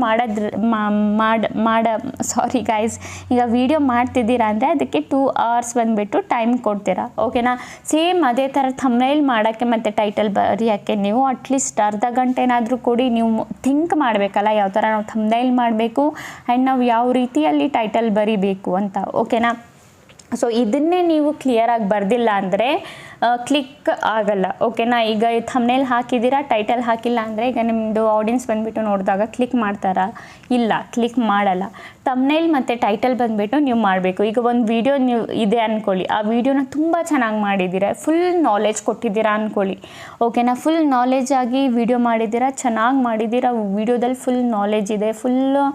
ಸಾರಿ ಗೈಸ್, ಈಗ ವಿಡಿಯೋ ಮಾಡ್ತಿದ್ದೀರಾ ಅಂದರೆ ಅದಕ್ಕೆ 2 hours ಬಂದುಬಿಟ್ಟು ಟೈಮ್ ಕೊಡ್ತೀರಾ. ಓಕೆನಾ. ಸೇಮ್ ಅದೇ ಥರ ಥಂಬ್ನೈಲ್ ಮಾಡೋಕ್ಕೆ ಮತ್ತು ಟೈಟಲ್ ಬರೆಯೋಕ್ಕೆ ನೀವು ಅಟ್ಲೀಸ್ಟ್ ಅರ್ಧ ಗಂಟೆನಾದರೂ ಕೊಡಿ. ನೀವು ಥಿಂಕ್ ಮಾಡಬೇಕಲ್ಲ ಯಾವ ಥರ ನಾವು ಥಂಬ್ನೈಲ್ ಮಾಡಬೇಕು ಆ್ಯಂಡ್ ನಾವು ಯಾವ ರೀತಿಯಲ್ಲಿ ಟೈಟಲ್ ಬರಿಬೇಕು ಅಂತ. ಓಕೆನಾ. ಸೊ ಇದನ್ನೇ ನೀವು ಕ್ಲಿಯರಾಗಿ ಬರೆದಿಲ್ಲ ಅಂದರೆ ಕ್ಲಿಕ್ ಆಗಲ್ಲ. ಓಕೆನಾ. ಈಗ ಥಂಬ್ನೈಲ್ ಹಾಕಿದ್ದೀರಾ, ಟೈಟಲ್ ಹಾಕಿಲ್ಲ ಅಂದರೆ ಈಗ ನಿಮ್ಮದು ಆಡಿಯನ್ಸ್ ಬಂದುಬಿಟ್ಟು ನೋಡಿದಾಗ ಕ್ಲಿಕ್ ಮಾಡ್ತಾರಾ? ಇಲ್ಲ, ಕ್ಲಿಕ್ ಮಾಡಲ್ಲ. ಥಂಬ್ನೈಲ್ ಮತ್ತು ಟೈಟಲ್ ಬಂದುಬಿಟ್ಟು ನೀವು ಮಾಡಬೇಕು. ಈಗ ಒಂದು ವಿಡಿಯೋ ನೀವು ಇದೆ ಅಂದ್ಕೊಳ್ಳಿ, ಆ ವಿಡಿಯೋನ ತುಂಬ ಚೆನ್ನಾಗಿ ಮಾಡಿದ್ದೀರಾ, ಫುಲ್ ನಾಲೆಜ್ ಕೊಟ್ಟಿದ್ದೀರಾ ಅಂದ್ಕೊಳ್ಳಿ. ಓಕೆನಾ. ಫುಲ್ ನಾಲೆಜ್ ಆಗಿ ವಿಡಿಯೋ ಮಾಡಿದ್ದೀರಾ, ಚೆನ್ನಾಗಿ ಮಾಡಿದ್ದೀರಾ, ವಿಡಿಯೋದಲ್ಲಿ ಫುಲ್ ನಾಲೆಜ್ ಇದೆ, ಫುಲ್ಲು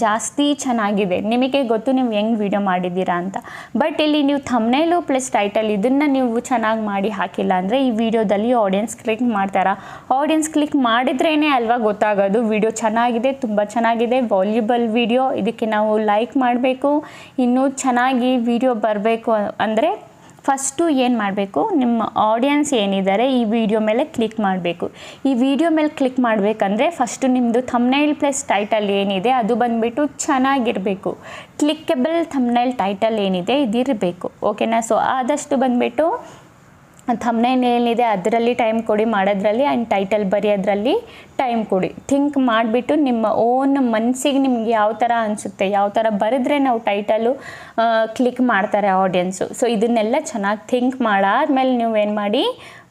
ಜಾಸ್ತಿ ಚೆನ್ನಾಗಿದೆ, ನಿಮಗೆ ಗೊತ್ತು ನೀವು ಹೆಂಗೆ ವಿಡಿಯೋ ಮಾಡಿದ್ದೀರಾ ಅಂತ. ಬಟ್ ಇಲ್ಲಿ ನೀವು ಥಂಬ್ನೈಲು ಪ್ಲಸ್ ಟೈಟಲ್ ಇದನ್ನು ನೀವು ಚೆನ್ನಾಗಿ ಮಾಡಿ ಹಾಕಿಲ್ಲ ಅಂದರೆ ಈ ವಿಡಿಯೋದಲ್ಲಿ ಆಡಿಯನ್ಸ್ ಕ್ಲಿಕ್ ಮಾಡ್ತಾರಾ? ಆಡಿಯನ್ಸ್ ಕ್ಲಿಕ್ ಮಾಡಿದ್ರೇ ಅಲ್ವಾ ಗೊತ್ತಾಗೋದು ವಿಡಿಯೋ ಚೆನ್ನಾಗಿದೆ, ತುಂಬ ಚೆನ್ನಾಗಿದೆ, ವಾಲ್ಯುಬಲ್ ವಿಡಿಯೋ, ಇದಕ್ಕೆ ನಾವು ಲೈಕ್ ಮಾಡಬೇಕು, ಇನ್ನೂ ಚೆನ್ನಾಗಿ ವಿಡಿಯೋ ಬರಬೇಕು ಅಂದರೆ ಫಸ್ಟು ಏನು ಮಾಡಬೇಕು, ನಿಮ್ಮ ಆಡಿಯನ್ಸ್ ಏನಿದ್ದಾರೆ ಈ ವಿಡಿಯೋ ಮೇಲೆ ಕ್ಲಿಕ್ ಮಾಡಬೇಕು. ಈ ವಿಡಿಯೋ ಮೇಲೆ ಕ್ಲಿಕ್ ಮಾಡಬೇಕಂದ್ರೆ ಫಸ್ಟು ನಿಮ್ಮದು ಥಂಬ್ನೈಲ್ ಪ್ಲಸ್ ಟೈಟಲ್ ಏನಿದೆ ಅದು ಬಂದುಬಿಟ್ಟು ಚೆನ್ನಾಗಿರಬೇಕು. ಕ್ಲಿಕ್ಕಬಲ್ ಥಂಬ್ನೈಲ್ ಟೈಟಲ್ ಏನಿದೆ ಇದಿರಬೇಕು. ಓಕೆನಾ. ಸೊ ಆದಷ್ಟು ಬಂದುಬಿಟ್ಟು ಥಂಬ್ನೈಲ್ ಏನಿದೆ ಅದರಲ್ಲಿ ಟೈಮ್ ಕೊಡಿ ಮಾಡೋದ್ರಲ್ಲಿ ಆ್ಯಂಡ್ ಟೈಟಲ್ ಬರೆಯೋದ್ರಲ್ಲಿ ಟೈಮ್ ಕೊಡಿ. ಥಿಂಕ್ ಮಾಡಿಬಿಟ್ಟು ನಿಮ್ಮ ಓನ್ ಮನಸ್ಸಿಗೆ ನಿಮ್ಗೆ ಯಾವ ಥರ ಅನಿಸುತ್ತೆ, ಯಾವ ಥರ ಬರೆದ್ರೆ ನಾವು ಟೈಟಲು ಕ್ಲಿಕ್ ಮಾಡ್ತಾರೆ ಆಡಿಯನ್ಸು. ಸೊ ಇದನ್ನೆಲ್ಲ ಚೆನ್ನಾಗಿ ಥಿಂಕ್ ಮಾಡಾದ್ಮೇಲೆ ನೀವೇನು ಮಾಡಿ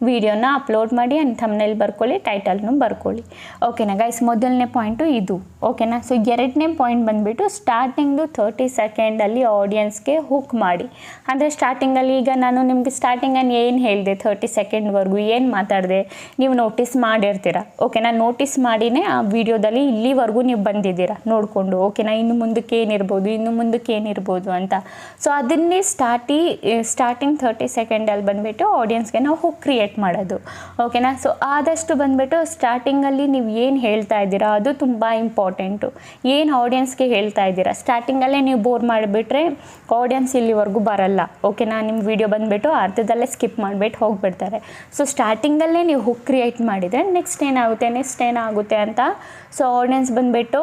ವಿಡಿಯೋನ ಅಪ್ಲೋಡ್ ಮಾಡಿ ಆ್ಯಂಡ್ ಥಂಬ್ನೈಲ್ ಬರ್ಕೊಳ್ಳಿ, ಟೈಟಲ್ನು ಬರ್ಕೊಳ್ಳಿ. ಓಕೆನಾ ಗೈಸ್. ಮೊದಲನೇ ಪಾಯಿಂಟು ಇದು. ಓಕೆನಾ. ಸೊ 2ನೇ ಪಾಯಿಂಟ್ ಬಂದುಬಿಟ್ಟು ಸ್ಟಾರ್ಟಿಂಗ್ದು 30 ಸೆಕೆಂಡಲ್ಲಿ ಆಡಿಯನ್ಸ್ಗೆ ಹುಕ್ ಮಾಡಿ. ಅಂದರೆ ಸ್ಟಾರ್ಟಿಂಗಲ್ಲಿ ಈಗ ನಾನು ನಿಮಗೆ ಸ್ಟಾರ್ಟಿಂಗಲ್ಲಿ ಏನು ಹೇಳಿದೆ 30 ಸೆಕೆಂಡ್ವರೆಗೂ ಏನು ಮಾತಾಡಿದೆ ನೀವು ನೋಟಿಸ್ ಮಾಡಿರ್ತೀರ. ಓಕೆನಾ. ನೋಟಿಸ್ ಮಾಡಿನೇ ಆ ವಿಡಿಯೋದಲ್ಲಿ ಇಲ್ಲಿವರೆಗೂ ನೀವು ಬಂದಿದ್ದೀರಾ ನೋಡಿಕೊಂಡು. ಓಕೆನಾ. ಇನ್ನು ಮುಂದಕ್ಕೆ ಏನಿರ್ಬೋದು ಅಂತ. ಸೊ ಅದನ್ನೇ ಸ್ಟಾರ್ಟಿಂಗ್ 30 ಸೆಕೆಂಡಲ್ಲಿ ಬಂದುಬಿಟ್ಟು ಆಡಿಯನ್ಸ್ಗೆ ನಾವು ಹುಕ್ ಕ್ರಿಯೇಟ್ ಕ್ರಿಯೇಟ್ ಮಾಡೋದು. ಓಕೆನಾ. ಸೊ ಆದಷ್ಟು ಬಂದುಬಿಟ್ಟು ಸ್ಟಾರ್ಟಿಂಗಲ್ಲಿ ನೀವು ಏನು ಹೇಳ್ತಾ ಇದ್ದೀರಾ ಅದು ತುಂಬ ಇಂಪಾರ್ಟೆಂಟು. ಏನು ಆಡಿಯನ್ಸ್ಗೆ ಹೇಳ್ತಾ ಇದ್ದೀರಾ, ಸ್ಟಾರ್ಟಿಂಗಲ್ಲೇ ನೀವು ಬೋರ್ ಮಾಡಿಬಿಟ್ರೆ ಆಡಿಯನ್ಸ್ ಇಲ್ಲಿವರೆಗೂ ಬರಲ್ಲ. ಓಕೆನಾ. ನಿಮ್ಮ ವಿಡಿಯೋ ಬಂದುಬಿಟ್ಟು ಅರ್ಧದಲ್ಲೇ ಸ್ಕಿಪ್ ಮಾಡಿಬಿಟ್ಟು ಹೋಗಿಬಿಡ್ತಾರೆ. ಸೊ ಸ್ಟಾರ್ಟಿಂಗಲ್ಲೇ ನೀವು ಹುಕ್ ಕ್ರಿಯೇಟ್ ಮಾಡಿದರೆ ನೆಕ್ಸ್ಟ್ ಏನಾಗುತ್ತೆ ಅಂತ ಸೊ ಆಡಿಯನ್ಸ್ ಬಂದುಬಿಟ್ಟು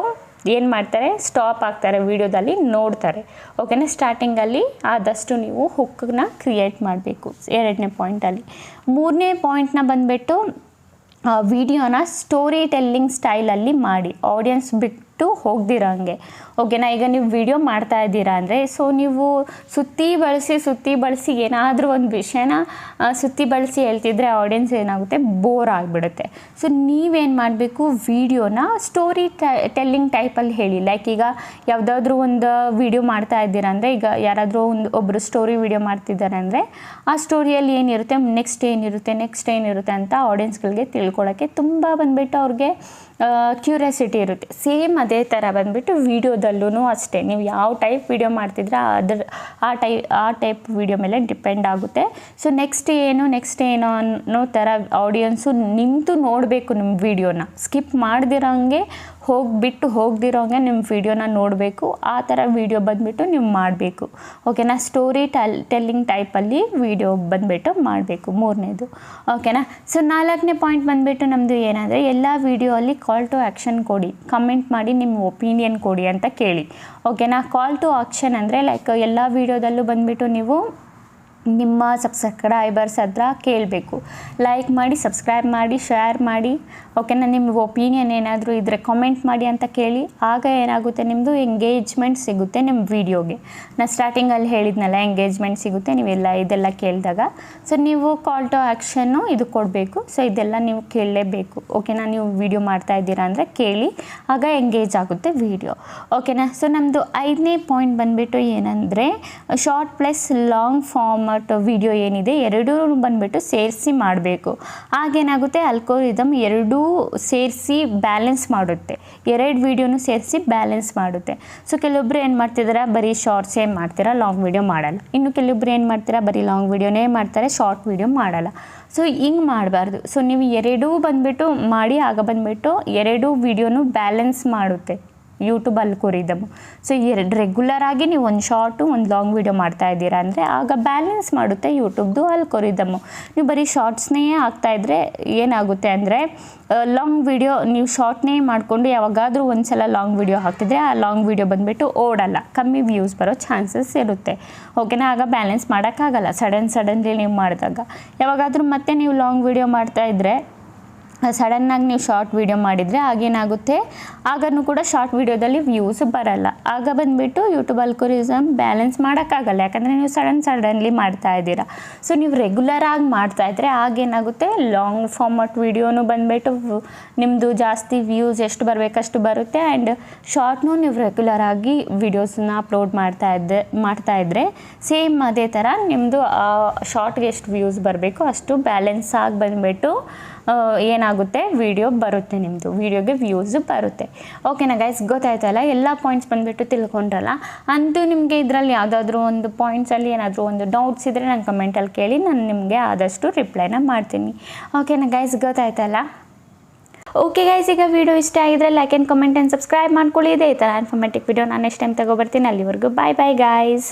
ಏನು ಮಾಡ್ತಾರೆ, ಸ್ಟಾಪ್ ಆಗ್ತಾರೆ, ವಿಡಿಯೋದಲ್ಲಿ ನೋಡ್ತಾರೆ. ಓಕೆನಾ. ಸ್ಟಾರ್ಟಿಂಗಲ್ಲಿ ಆದಷ್ಟು ನೀವು ಹುಕ್ಕನ್ನ ಕ್ರಿಯೇಟ್ ಮಾಡಬೇಕು. 2ನೇ ಪಾಯಿಂಟಲ್ಲಿ. 3ನೇ ಪಾಯಿಂಟ್ನ ಬಂದುಬಿಟ್ಟು ವಿಡಿಯೋನ ಸ್ಟೋರಿ ಟೆಲ್ಲಿಂಗ್ ಸ್ಟೈಲಲ್ಲಿ ಮಾಡಿ, ಆಡಿಯನ್ಸ್ ಬಿಟ್ಟು ಹೋಗ್ದಿರಂಗೆ. ಓಕೆನಾ. ಈಗ ನೀವು ವಿಡಿಯೋ ಮಾಡ್ತಾ ಇದ್ದೀರಾ ಅಂದರೆ ಸೊ ನೀವು ಸುತ್ತಿ ಬಳಸಿ ಏನಾದರೂ ಒಂದು ವಿಷಯನ ಸುತ್ತಿ ಬಳಸಿ ಹೇಳ್ತಿದ್ರೆ ಆಡಿಯನ್ಸ್ ಏನಾಗುತ್ತೆ, ಬೋರ್ ಆಗಿಬಿಡುತ್ತೆ. ಸೊ ನೀವೇನು ಮಾಡಬೇಕು, ವಿಡಿಯೋನ ಸ್ಟೋರಿ ಟೆಲ್ಲಿಂಗ್ ಟೈಪಲ್ಲಿ ಹೇಳಿ. ಲೈಕ್ ಈಗ ಯಾವುದಾದ್ರೂ ಒಂದು ವಿಡಿಯೋ ಮಾಡ್ತಾ ಇದ್ದೀರಾ ಅಂದರೆ, ಈಗ ಯಾರಾದರೂ ಒಬ್ಬರು ಸ್ಟೋರಿ ವಿಡಿಯೋ ಮಾಡ್ತಿದ್ದಾರೆ ಅಂದರೆ ಆ ಸ್ಟೋರಿಯಲ್ಲಿ ಏನಿರುತ್ತೆ, ನೆಕ್ಸ್ಟ್ ಏನಿರುತ್ತೆ ಅಂತ ಆಡಿಯನ್ಸ್ಗಳಿಗೆ ತಿಳ್ಕೊಳ್ಳೋಕ್ಕೆ ತುಂಬ ಬಂದುಬಿಟ್ಟು ಅವ್ರಿಗೆ ಕ್ಯೂರಿಯಾಸಿಟಿ ಇರುತ್ತೆ. ಸೇಮ್ ಅದೇ ಥರ ಬಂದುಬಿಟ್ಟು ವಿಡಿಯೋದಲ್ಲೂ ಅಷ್ಟೇ. ನೀವು ಯಾವ ಟೈಪ್ ವಿಡಿಯೋ ಮಾಡ್ತಿದ್ರೆ ಆ ಟೈಪ್ ವಿಡಿಯೋ ಮೇಲೆ ಡಿಪೆಂಡ್ ಆಗುತ್ತೆ. ಸೊ ನೆಕ್ಸ್ಟ್ ಏನು ಅನ್ನೋ ಥರ ಆಡಿಯನ್ಸು ನಿಂತು ನೋಡಬೇಕು ನಿಮ್ಮ ವಿಡಿಯೋನ. ಸ್ಕಿಪ್ ಮಾಡ್ದಿರೋಂಗೆ ಹೋಗ್ದಿರೋಂಗೆ ನಿಮ್ಮ ವಿಡಿಯೋನ ನೋಡಬೇಕು. ಆ ಥರ ವಿಡಿಯೋ ಬಂದುಬಿಟ್ಟು ನೀವು ಮಾಡಬೇಕು. ಓಕೆನಾ. ಸ್ಟೋರಿ ಟೆಲ್ಲಿಂಗ್ ಟೈಪಲ್ಲಿ ವಿಡಿಯೋ ಬಂದುಬಿಟ್ಟು ಮಾಡಬೇಕು. 3ನೇದು. ಓಕೆನಾ. ಸೊ 4ನೇ ಪಾಯಿಂಟ್ ಬಂದುಬಿಟ್ಟು ನಮ್ಮದು ಏನಂದರೆ, ಎಲ್ಲ ವಿಡಿಯೋ ಅಲ್ಲಿ ಕಾಲ್ ಟು ಆ್ಯಕ್ಷನ್ ಕೊಡಿ, ಕಮೆಂಟ್ ಮಾಡಿ ನಿಮ್ಮ ಒಪಿನಿಯನ್ ಕೊಡಿ ಅಂತ ಕೇಳಿ. ಓಕೆನಾ. ಕಾಲ್ ಟು ಆಕ್ಷನ್ ಅಂದರೆ ಲೈಕ್ ಎಲ್ಲ ವಿಡಿಯೋದಲ್ಲೂ ಬಂದುಬಿಟ್ಟು ನೀವು ನಿಮ್ಮ ಸಬ್ಸ್ಕ್ರೈಬರ್ಸ್ ಹತ್ರ ಕೇಳಬೇಕು, ಲೈಕ್ ಮಾಡಿ, ಸಬ್ಸ್ಕ್ರೈಬ್ ಮಾಡಿ, ಶೇರ್ ಮಾಡಿ. ಓಕೆನಾ. ನಿಮ್ಮ ಒಪಿನಿಯನ್ ಏನಾದರೂ ಇದ್ದರೆ ಕಮೆಂಟ್ ಮಾಡಿ ಅಂತ ಕೇಳಿ. ಆಗ ಏನಾಗುತ್ತೆ, ನಿಮ್ಮದು ಎಂಗೇಜ್ಮೆಂಟ್ ಸಿಗುತ್ತೆ ನಿಮ್ಮ ವಿಡಿಯೋಗೆ. ನಾನು ಸ್ಟಾರ್ಟಿಂಗಲ್ಲಿ ಹೇಳಿದ್ನಲ್ಲ, ಎಂಗೇಜ್ಮೆಂಟ್ ಸಿಗುತ್ತೆ ಇದೆಲ್ಲ ಕೇಳಿದಾಗ. ಸೊ ನೀವು ಕಾಲ್ ಟು ಆ್ಯಕ್ಷನ್ನು ಇದು ಕೊಡಬೇಕು. ಸೊ ಇದೆಲ್ಲ ನೀವು ಕೇಳಲೇಬೇಕು. ಓಕೆನಾ. ನೀವು ವಿಡಿಯೋ ಮಾಡ್ತಾ ಇದ್ದೀರಾ ಅಂದರೆ ಕೇಳಿ, ಆಗ ಎಂಗೇಜ್ ಆಗುತ್ತೆ ವಿಡಿಯೋ. ಓಕೆನಾ. ಸೊ ನಮ್ಮದು 5ನೇ ಪಾಯಿಂಟ್ ಬಂದುಬಿಟ್ಟು ಏನಂದರೆ, short plus long format video ಏನಿದೆ ಎರಡೂ ಬಂದುಬಿಟ್ಟು ಸೇರಿಸಿ ಮಾಡಬೇಕು. ಆಗೇನಾಗುತ್ತೆ, ಅಲ್ಗೋರಿದಮ್ ಎರಡೂ ಸೇರಿಸಿ ಬ್ಯಾಲೆನ್ಸ್ ಮಾಡುತ್ತೆ. 2 ವಿಡಿಯೋನು ಸೇರಿಸಿ ಬ್ಯಾಲೆನ್ಸ್ ಮಾಡುತ್ತೆ. ಸೊ ಕೆಲವೊಬ್ರು ಏನು ಮಾಡ್ತಿದ್ದಾರೆ, ಬರೀ ಶಾರ್ಟ್ಸೇ ಮಾಡ್ತೀರಾ, ಲಾಂಗ್ ವಿಡಿಯೋ ಮಾಡಲ್ಲ. ಇನ್ನು ಕೆಲವೊಬ್ರು ಏನು ಮಾಡ್ತೀರಾ, ಬರೀ ಲಾಂಗ್ ವಿಡಿಯೋನೇ ಮಾಡ್ತಾರೆ, ಶಾರ್ಟ್ ವಿಡಿಯೋ ಮಾಡಲ್ಲ. ಸೊ ಹಿಂಗೆ ಮಾಡಬಾರ್ದು. ಸೊ ನೀವು ಎರಡೂ ಬಂದುಬಿಟ್ಟು ಮಾಡಿ, ಆಗ ಬಂದುಬಿಟ್ಟು 2 ವಿಡಿಯೋನು ಬ್ಯಾಲೆನ್ಸ್ ಮಾಡುತ್ತೆ ಯೂಟ್ಯೂಬ್ ಅಲ್ಗೋರಿದಮ್. ಸೊ ರೆಗ್ಯುಲರಾಗಿ ನೀವು ಒಂದು ಶಾರ್ಟು ಒಂದು ಲಾಂಗ್ ವಿಡಿಯೋ ಮಾಡ್ತಾ ಇದ್ದೀರಾ ಅಂದರೆ ಆಗ ಬ್ಯಾಲೆನ್ಸ್ ಮಾಡುತ್ತೆ ಯೂಟ್ಯೂಬ್ದು ಅಲ್ಗೋರಿದಮ್ಮು. ನೀವು ಬರೀ ಶಾರ್ಟ್ಸ್ನೇ ಆಗ್ತಾಯಿದ್ರೆ ಏನಾಗುತ್ತೆ ಅಂದರೆ, ಲಾಂಗ್ ವಿಡಿಯೋ ನೀವು ಶಾರ್ಟ್ನೇ ಮಾಡಿಕೊಂಡು ಯಾವಾಗಾದರೂ ಒಂದು ಸಲ ಲಾಂಗ್ ವಿಡಿಯೋ ಹಾಕ್ತಿದ್ರೆ ಆ ಲಾಂಗ್ ವಿಡಿಯೋ ಬಂದುಬಿಟ್ಟು ಓಡಲ್ಲ, ಕಮ್ಮಿ ವ್ಯೂಸ್ ಬರೋ ಚಾನ್ಸಸ್ ಇರುತ್ತೆ. ಓಕೆನಾ. ಆಗ ಬ್ಯಾಲೆನ್ಸ್ ಮಾಡೋಕ್ಕಾಗಲ್ಲ ಸಡನ್ಲಿ ನೀವು ಮಾಡಿದಾಗ. ಯಾವಾಗಾದರೂ ಮತ್ತೆ ನೀವು ಲಾಂಗ್ ವಿಡಿಯೋ ಮಾಡ್ತಾಯಿದ್ರೆ ಸಡನ್ನಾಗಿ ನೀವು ಶಾರ್ಟ್ ವಿಡಿಯೋ ಮಾಡಿದರೆ ಆಗೇನಾಗುತ್ತೆ, ಆಗೂ ಕೂಡ ಶಾರ್ಟ್ ವಿಡಿಯೋದಲ್ಲಿ ವ್ಯೂಸ್ ಬರಲ್ಲ. ಆಗ ಬಂದುಬಿಟ್ಟು ಯೂಟ್ಯೂಬ್ ಅಲ್ಗೋರಿದಮ್ ಬ್ಯಾಲೆನ್ಸ್ ಮಾಡೋಕ್ಕಾಗಲ್ಲ, ಯಾಕಂದರೆ ನೀವು ಸಡನ್ಲಿ ಮಾಡ್ತಾ ಇದ್ದೀರಾ. ಸೊ ನೀವು ರೆಗ್ಯುಲರಾಗಿ ಮಾಡ್ತಾಯಿದ್ರೆ ಆಗೇನಾಗುತ್ತೆ, ಲಾಂಗ್ ಫಾರ್ಮಟ್ ವಿಡಿಯೋನು ಬಂದುಬಿಟ್ಟು ನಿಮ್ಮದು ಜಾಸ್ತಿ ವ್ಯೂಸ್ ಎಷ್ಟು ಬರಬೇಕಷ್ಟು ಬರುತ್ತೆ. ಆ್ಯಂಡ್ ಶಾರ್ಟ್ನೂ ನೀವು ರೆಗ್ಯುಲರಾಗಿ ವಿಡಿಯೋಸನ್ನ ಅಪ್ಲೋಡ್ ಮಾಡ್ತಾಯಿದ್ರೆ ಸೇಮ್ ಅದೇ ಥರ ನಿಮ್ಮದು ಶಾರ್ಟ್ಗೆ ಎಷ್ಟು ವ್ಯೂಸ್ ಬರಬೇಕು ಅಷ್ಟು ಬ್ಯಾಲೆನ್ಸ್ ಆಗಿ ಬಂದುಬಿಟ್ಟು ಏನಾಗುತ್ತೆ, ವಿಡಿಯೋ ಬರುತ್ತೆ, ನಿಮ್ಮದು ವಿಡಿಯೋಗೆ ವ್ಯೂಸು ಬರುತ್ತೆ. ಓಕೆನಾ ಗೈಸ್, ಗೊತ್ತಾಯ್ತಲ್ಲ, ಎಲ್ಲ ಪಾಯಿಂಟ್ಸ್ ಬಂದುಬಿಟ್ಟು ತಿಳ್ಕೊಂಡ್ರಲ್ಲ. ಅಂತೂ ನಿಮಗೆ ಇದರಲ್ಲಿ ಯಾವುದಾದ್ರೂ ಒಂದು ಪಾಯಿಂಟ್ಸಲ್ಲಿ ಏನಾದರೂ ಒಂದು ಡೌಟ್ಸ್ ಇದ್ದರೆ ನಂಗೆ ಕಮೆಂಟಲ್ಲಿ ಕೇಳಿ, ನಾನು ನಿಮಗೆ ಆದಷ್ಟು ರಿಪ್ಲೈನ ಮಾಡ್ತೀನಿ. ಓಕೆನಾ ಗೈಸ್, ಗೊತ್ತಾಯ್ತಲ್ಲ. ಓಕೆ ಗೈಸ್, ಈಗ ವಿಡಿಯೋ ಇಷ್ಟ ಆಗಿದ್ರೆ like and comment and subscribe ಮಾಡ್ಕೊಳ್ಳಿ. ಇದೇ ಈ ಥರ ಇನ್ಫಾರ್ಮೇಟಿವ್ ವಿಡಿಯೋ ನಾನು ನೆಕ್ಸ್ಟ್ ಟೈಮ್ ತಗೊಬರ್ತೀನಿ. ಅಲ್ಲಿವರೆಗೂ ಬಾಯ್ ಗೈಸ್.